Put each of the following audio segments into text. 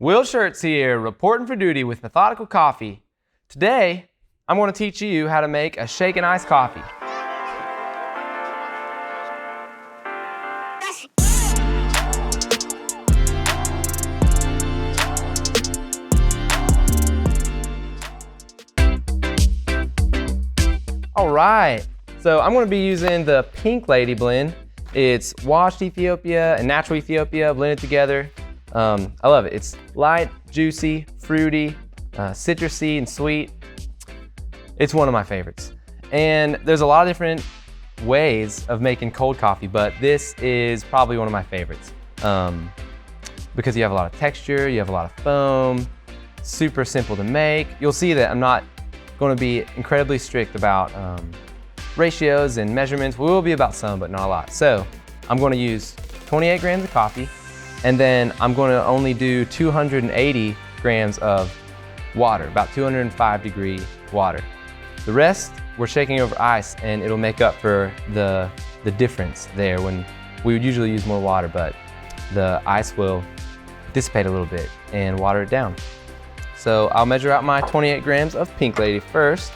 Will Shirts here, reporting for duty with Methodical Coffee. Today, I'm going to teach you how to make a shake and ice coffee. All right, so I'm going to be using the Pink Lady blend. It's washed Ethiopia and natural Ethiopia blended together. I love it. It's light, juicy, fruity, citrusy, and sweet. It's one of my favorites. And there's a lot of different ways of making cold coffee, but this is probably one of my favorites because you have a lot of texture, you have a lot of foam, super simple to make. You'll see that I'm not going to be incredibly strict about ratios and measurements. We will be about some, but not a lot. So I'm going to use 28 grams of coffee, and then I'm going to only do 280 grams of water, about 205 degree water. The rest, we're shaking over ice, and it'll make up for the difference there when we would usually use more water, but the ice will dissipate a little bit and water it down. So I'll measure out my 28 grams of Pink Lady first.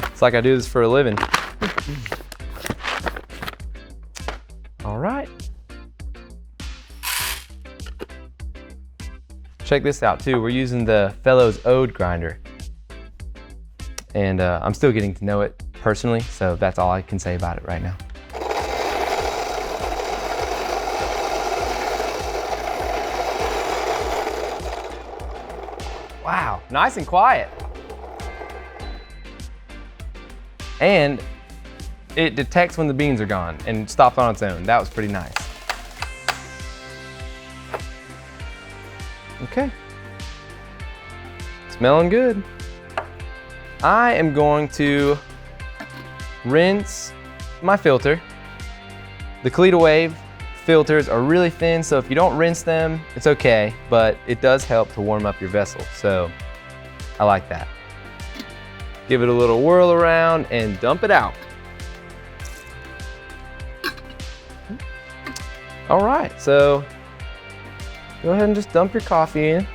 It's like I do this for a living. All right. Check this out too. We're using the Fellows Ode grinder. And I'm still getting to know it personally, so that's all I can say about it right now. Wow, nice and quiet. And it detects when the beans are gone and stops on its own. That was pretty nice. Okay, smelling good. I am going to rinse my filter. The Kalita Wave filters are really thin, so if you don't rinse them, it's okay, but it does help to warm up your vessel, so I like that. Give it a little whirl around and dump it out. All right, so go ahead and just dump your coffee in.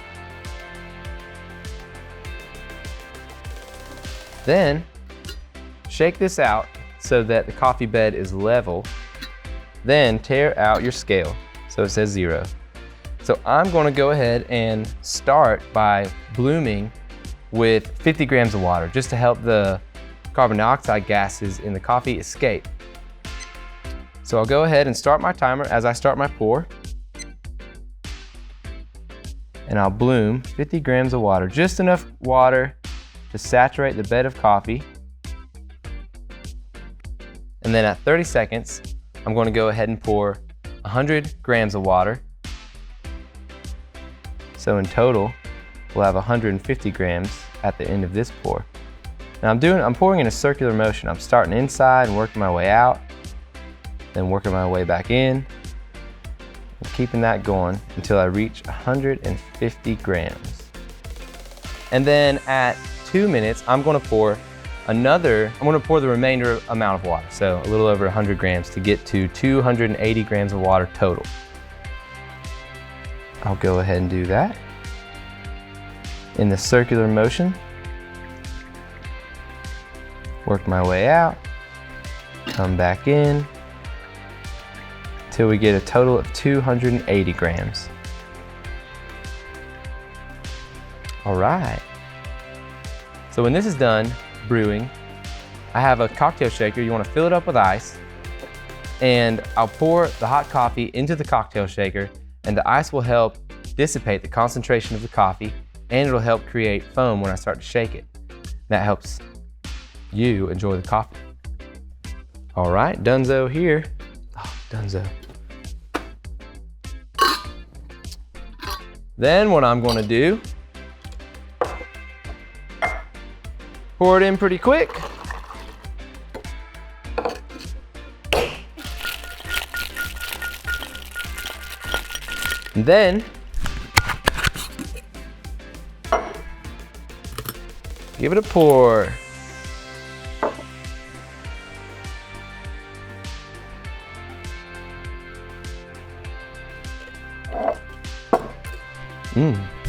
Then shake this out so that the coffee bed is level. Then tear out your scale so it says 0. So I'm going to go ahead and start by blooming with 50 grams of water just to help the carbon dioxide gases in the coffee escape. So I'll go ahead and start my timer as I start my pour. And I'll bloom 50 grams of water, just enough water to saturate the bed of coffee. And then at 30 seconds, I'm going to go ahead and pour 100 grams of water. So in total, we'll have 150 grams at the end of this pour. Now I'm pouring in a circular motion. I'm starting inside and working my way out, then working my way back in, and keeping that going until I reach 150 grams. And then at 2 minutes, I'm going to pour the remainder amount of water, so a little over 100 grams to get to 280 grams of water total. I'll go ahead and do that in the circular motion. Work my way out, come back in, till we get a total of 280 grams. All right. So when this is done brewing, I have a cocktail shaker. You want to fill it up with ice, and I'll pour the hot coffee into the cocktail shaker, and the ice will help dissipate the concentration of the coffee, and it'll help create foam when I start to shake it. That helps you enjoy the coffee. All right, donezo here. Oh, donezo. Then what I'm going to do, pour it in pretty quick. And then give it a pour. Mmm.